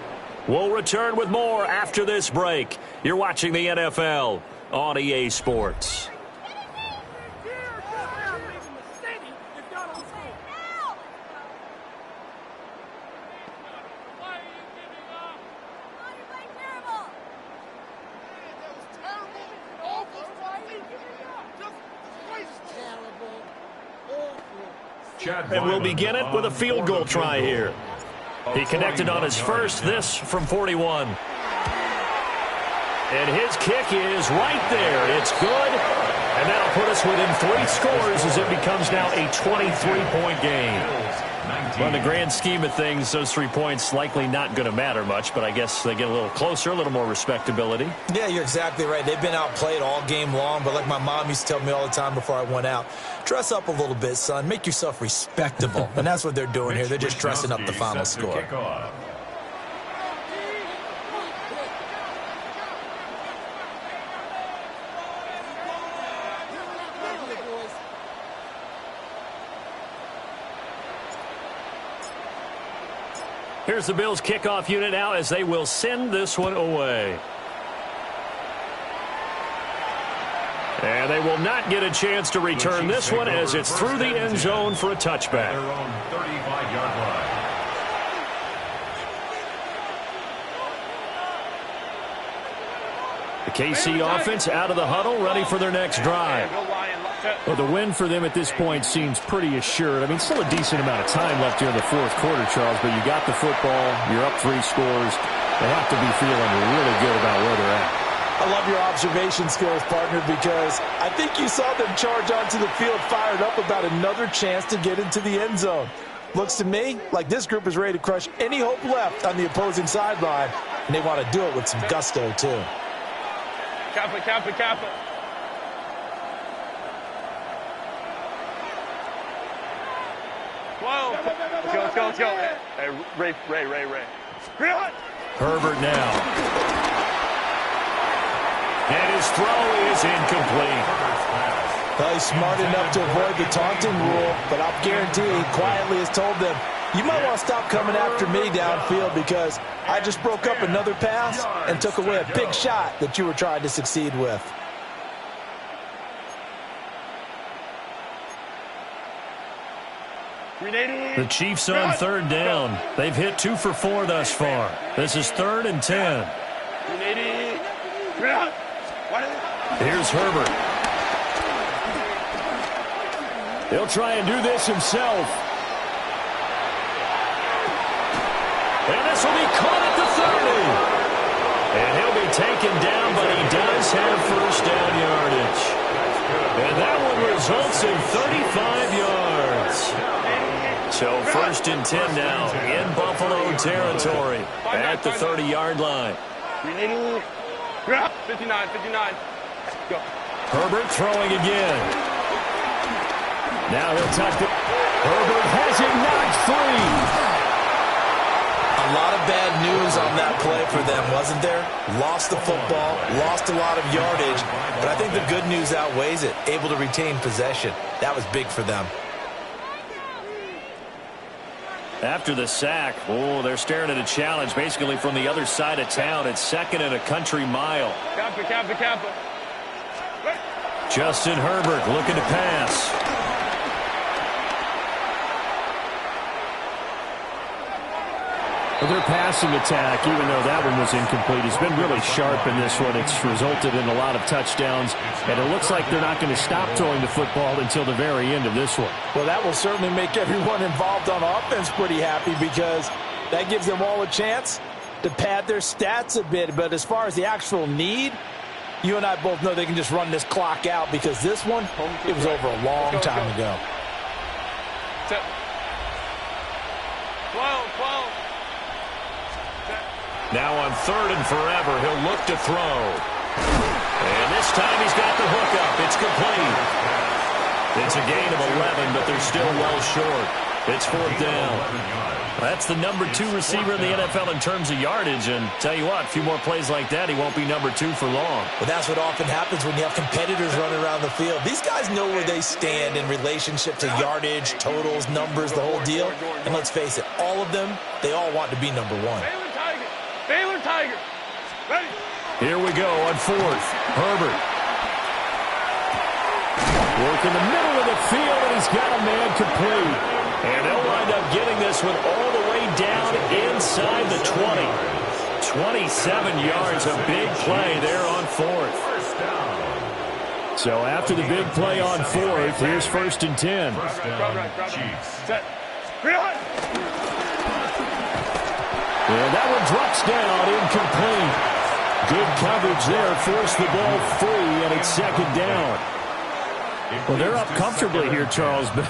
We'll return with more after this break. You're watching the NFL on EA Sports. And we'll begin it with a field goal try here. He connected on his first, this from 41. And his kick is right there. It's good. And that'll put us within 3 scores as it becomes now a 23-point game. Well, in the grand scheme of things, those 3 points likely not going to matter much, but I guess they get a little closer, a little more respectability. Yeah, you're exactly right. They've been outplayed all game long, but like my mom used to tell me all the time before I went out, dress up a little bit, son. Make yourself respectable. And that's what they're doing here. They're just dressing up the final score. Here's the Bills kickoff unit now as they will send this one away. And they will not get a chance to return this one as it's through the end zone for a touchback. Their own 35-yard line. The KC offense out of the huddle, ready for their next drive. Well, the win for them at this point seems pretty assured. I mean, still a decent amount of time left here in the fourth quarter, Charles, but you got the football, you're up 3 scores. They have to be feeling really good about where they're at. I love your observation skills, partner, because I think you saw them charge onto the field fired up about another chance to get into the end zone. Looks to me like this group is ready to crush any hope left on the opposing sideline, and they want to do it with some gusto, too. Kappa, Kappa, Kappa. Whoa. Let's go. Hey, Ray. Herbert now. And his throw is incomplete. Well, he's smart enough to avoid the taunting rule, but I'll guarantee he quietly has told them, you might want to stop coming after me downfield because I just broke up another pass and took away a big shot that you were trying to succeed with. The Chiefs on third down. They've hit 2 for 4 thus far. This is 3rd and 10. Here's Herbert. He'll try and do this himself. And this will be caught at the 30. And he'll be taken down, but he does have first down yardage. And that one results in 35 yards. So 1st and 10 now in Buffalo territory at the 30-yard line. 59. Go. Herbert throwing again. Now he'll tuck it. Herbert has it knocked free. A lot of bad news on that play for them, wasn't there? Lost the football, lost a lot of yardage, but I think the good news outweighs it. Able to retain possession. That was big for them. After the sack, they're staring at a challenge basically from the other side of town. It's 2nd and a country mile. Kappa. Justin Herbert looking to pass. Well, their passing attack, even though that one was incomplete, has been really sharp in this one. It's resulted in a lot of touchdowns, and it looks like they're not going to stop throwing the football until the very end of this one. Well, that will certainly make everyone involved on offense pretty happy because that gives them all a chance to pad their stats a bit. But as far as the actual need, you and I both know they can just run this clock out because this one, it was over a long time ago. 12. Now on 3rd and forever, he'll look to throw. And this time he's got the hook up. It's complete. It's a gain of 11, but they're still well short. It's 4th down. That's the number 2 receiver in the NFL in terms of yardage. And tell you what, a few more plays like that, he won't be number 2 for long. But that's what often happens when you have competitors running around the field. These guys know where they stand in relationship to yardage, totals, numbers, the whole deal. And let's face it, all of them, they all want to be number 1. Baylor Tiger. Ready. Here we go on 4th. Herbert. Work in the middle of the field, and he's got a man complete. And they'll wind up getting this one all the way down inside the 20. 27 yards, a big play there on 4th. So after the big play on 4th, here's 1st and 10. Chiefs. Set. And that one drops down, incomplete. Good coverage there, forced the ball free, and it's 2nd down. Well, they're up comfortably here, Charles, but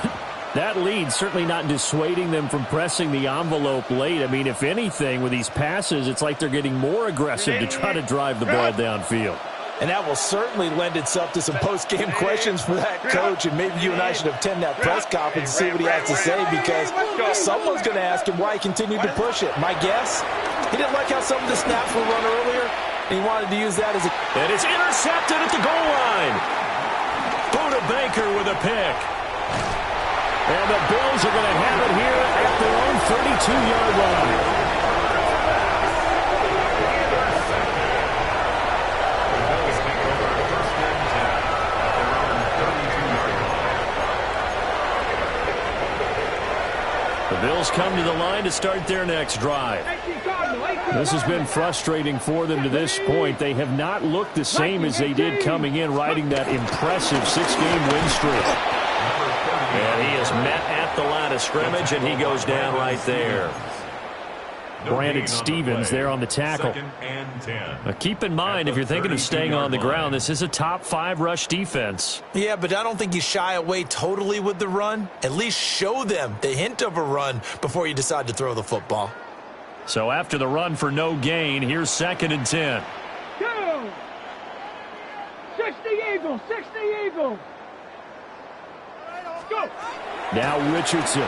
that lead certainly not dissuading them from pressing the envelope late. I mean, if anything, with these passes, it's like they're getting more aggressive to try to drive the ball downfield. And that will certainly lend itself to some post-game questions for that coach, and maybe you and I should attend that press conference and see what he has to say, because someone's going to ask him why he continued to push it. My guess, he didn't like how some of the snaps were run earlier, and he wanted to use that as a... And it's intercepted at the goal line. Buda Baker with a pick. And the Bills are going to have it here at their own 32-yard line. come to the line to start their next drive. This has been frustrating for them to this point. They have not looked the same as they did coming in, riding that impressive 6-game win streak. And he is met at the line of scrimmage, and he goes down right there. Brandon Stevens there on the tackle. Now keep in mind, if you're thinking of staying on the ground, this is a top 5 rush defense. Yeah, but I don't think you shy away totally with the run. At least show them the hint of a run before you decide to throw the football. So after the run for no gain, here's 2nd and 10. Go! 60 Eagles, 60 Eagles. Go! Now Richardson.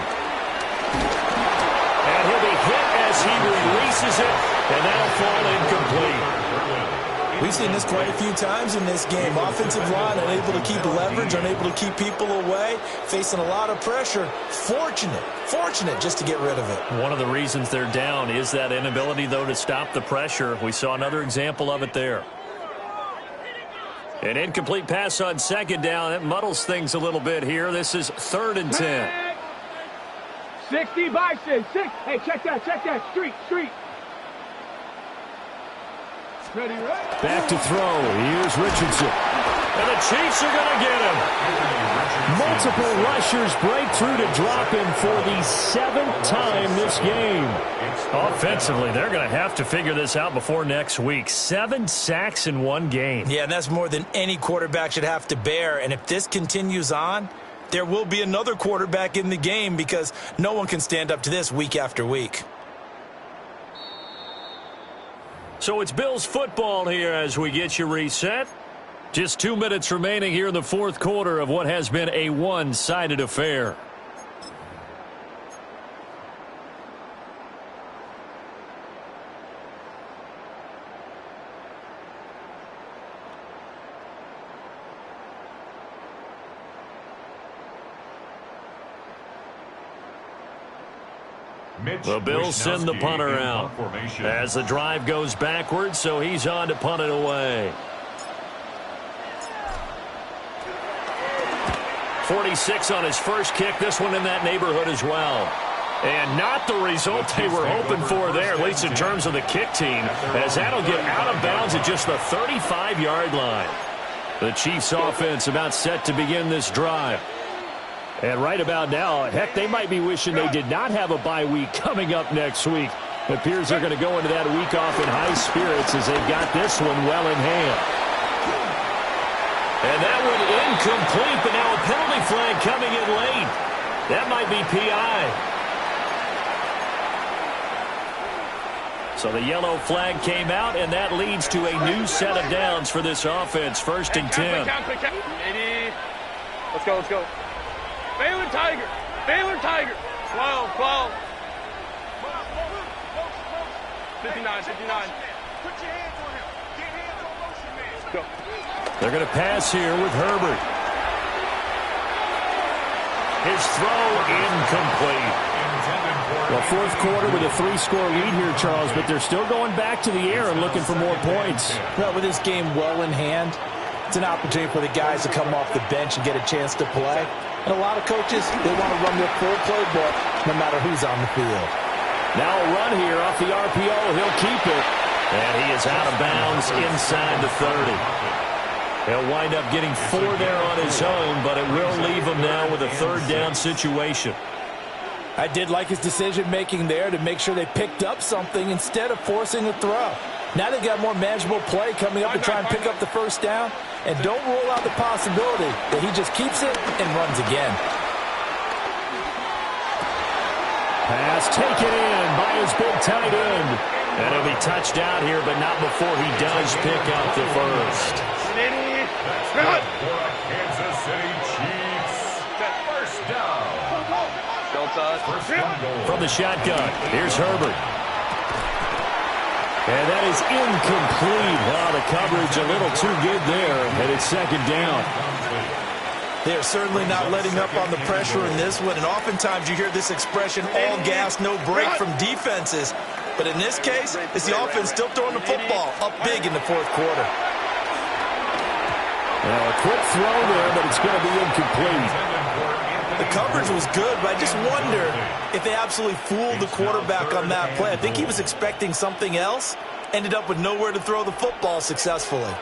And he'll be hit as he releases it, and that'll fall incomplete. We've seen this quite a few times in this game. Offensive line unable to keep leverage, unable to keep people away, facing a lot of pressure. Fortunate just to get rid of it. One of the reasons they're down is that inability, though, to stop the pressure. We saw another example of it there. An incomplete pass on 2nd down. That muddles things a little bit here. This is 3rd and 10. 60 Bison, 6. Hey, check that. Street. Ready, right? Back to throw. Here's Richardson. And the Chiefs are going to get him. Multiple rushers break through to drop him for the 7th time this game. Offensively, they're going to have to figure this out before next week. 7 sacks in one game. Yeah, and that's more than any quarterback should have to bear. And if this continues on, there will be another quarterback in the game because no one can stand up to this week after week. So it's Bills football here as we get you reset. Just 2 minutes remaining here in the 4th quarter of what has been a one-sided affair. The Bills send the punter out as the drive goes backwards, so he's on to punt it away. 46 on his first kick. This one in that neighborhood as well. And not the result they were hoping for there, at least in terms of the kick team, as that'll get out of bounds at just the 35-yard line. The Chiefs offense about set to begin this drive. And right about now, heck, they might be wishing they did not have a bye week coming up next week. It appears they're going to go into that week off in high spirits as they've got this one well in hand. And that one incomplete, but now a penalty flag coming in late. That might be PI. So the yellow flag came out, and that leads to a new set of downs for this offense. 1st and 10. Let's go. Baylor Tiger. 12. 59. Put your hands on him. Get hands on motion, man. Go. They're going to pass here with Herbert. His throw incomplete. Well, 4th quarter with a 3-score lead here, Charles, but they're still going back to the air and looking for more points. Well, with this game well in hand, it's an opportunity for the guys to come off the bench and get a chance to play. And a lot of coaches, they want to run their full playbook no matter who's on the field. Now a run here off the RPO. He'll keep it. And he is out of bounds inside the 30. He'll wind up getting 4 there on his own, but it will leave him now with a 3rd down situation. I did like his decision-making there to make sure they picked up something instead of forcing a throw. Now they've got more manageable play coming up to try and pick up the 1st down. And don't rule out the possibility that he just keeps it and runs again. Pass taken in by his big tight end. And he'll be touched out here, but not before he does pick up the 1st. Kansas City Chiefs. 1st down. From the shotgun, here's Herbert. And that is incomplete. Wow, the coverage a little too good there, and it's 2nd down. They're certainly not letting up on the pressure in this one, and oftentimes you hear this expression, all gas, no break from defenses. But in this case, it's the offense still throwing the football up big in the 4th quarter. Now a quick throw there, but it's going to be incomplete. The coverage was good, but I just wonder if they absolutely fooled the quarterback on that play. I think he was expecting something else, ended up with nowhere to throw the football successfully.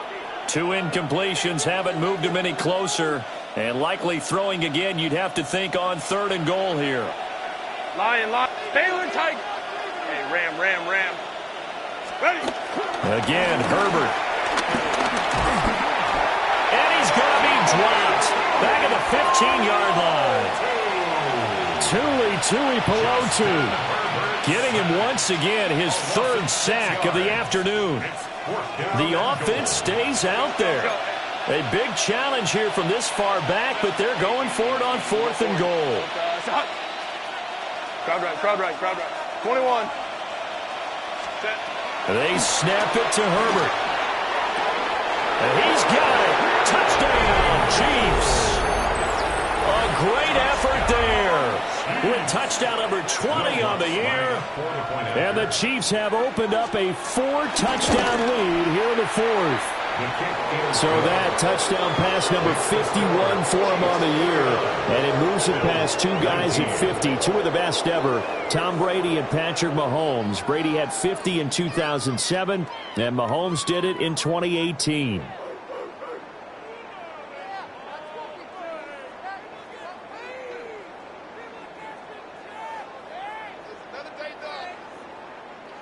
2 incompletions haven't moved him any closer, and likely throwing again, you'd have to think on 3rd and goal here. Lion, Baylor Tiger. Hey, Ram. Ready. Again, Herbert. And he's going to be dropped. Back at the 15-yard line. Tui Pelotu. Getting him once again his 3rd sack of the afternoon. The offense stays out there. A big challenge here from this far back, but they're going for it on 4th and goal. Crowd right. 21. Set. They snap it to Herbert. And he's got it. Touchdown, Chiefs. A great effort there. With touchdown number 20 on the year. And the Chiefs have opened up a 4-touchdown lead here in the 4th. So that touchdown pass number 51 for him on the year. And it moves it past 2 guys at 50, 2 of the best ever, Tom Brady and Patrick Mahomes. Brady had 50 in 2007, and Mahomes did it in 2018.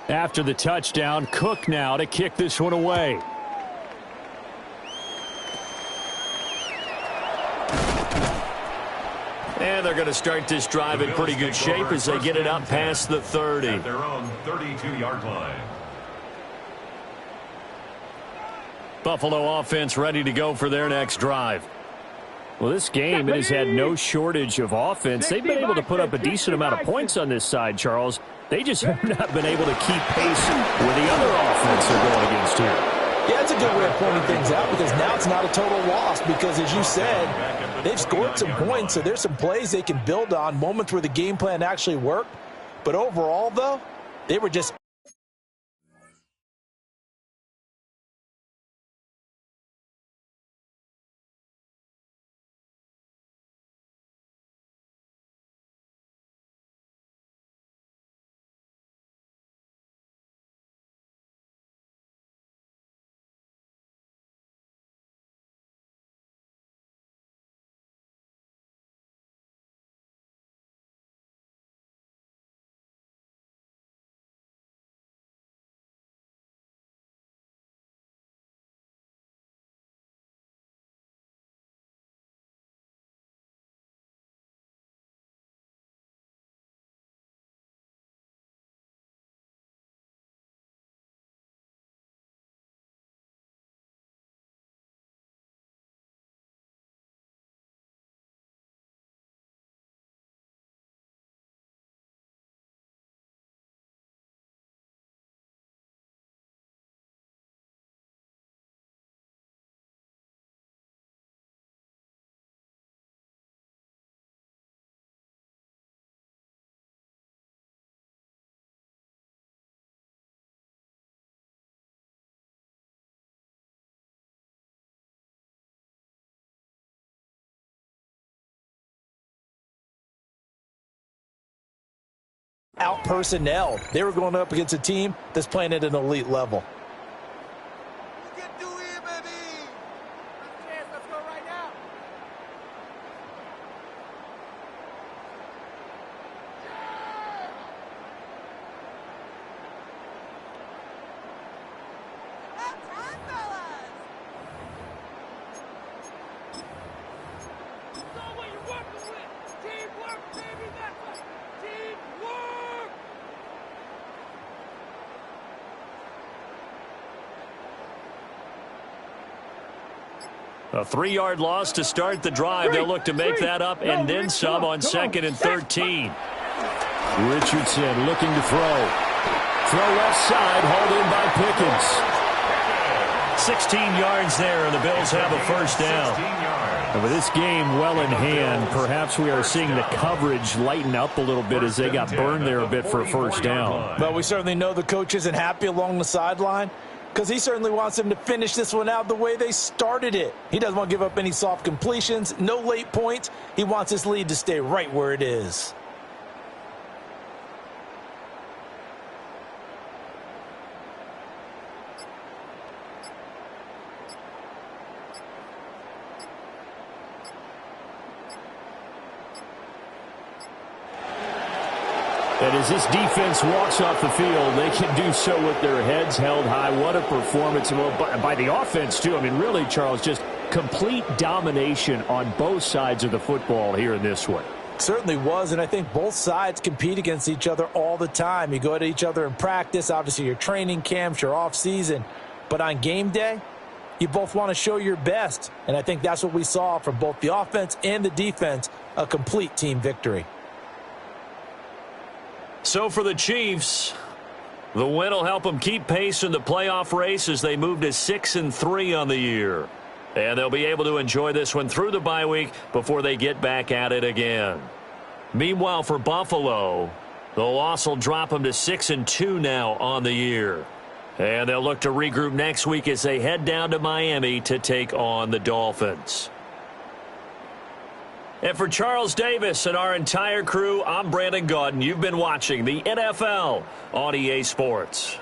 After the touchdown, Cook now to kick this one away. And they're going to start this drive in pretty good shape as they get it up past the 30. At their own 32-yard line. Buffalo offense ready to go for their next drive. Well, this game, it has had no shortage of offense. They've been able to put up a decent amount of points on this side, Charles. They just have not been able to keep pace with the other offense they're going against here. Yeah, it's a good way of pointing things out because now it's not a total loss because, as you said, they've scored some points, so there's some plays they can build on, moments where the game plan actually worked. But overall, though, they were just out personnel. They were going up against a team that's playing at an elite level. You can do it, baby. Let's go right now. A 3-yard loss to start the drive. They'll look to make that up and then some on 2nd and 13. Richardson looking to throw. Throw left side, hauled in by Pickens. 16 yards there, and the Bills have a first down. And with this game well in hand, perhaps we are seeing the coverage lighten up a little bit as they got burned there a bit for a first down. But we certainly know the coach isn't happy along the sideline. Because he certainly wants them to finish this one out the way they started it. He doesn't want to give up any soft completions, no late points. He wants his lead to stay right where it is. And as this defense walks off the field, they can do so with their heads held high. What a performance by the offense, too. I mean, really, Charles, just complete domination on both sides of the football here in this one. Certainly was, and I think both sides compete against each other all the time. You go at each other in practice, obviously your training camps, your off-season. But on game day, you both want to show your best. And I think that's what we saw from both the offense and the defense, a complete team victory. So for the Chiefs, the win will help them keep pace in the playoff race as they move to 6-3 on the year. And they'll be able to enjoy this one through the bye week before they get back at it again. Meanwhile, for Buffalo, the loss will drop them to 6-2 now on the year. And they'll look to regroup next week as they head down to Miami to take on the Dolphins. And for Charles Davis and our entire crew, I'm Brandon Gaudin. You've been watching the NFL on EA Sports.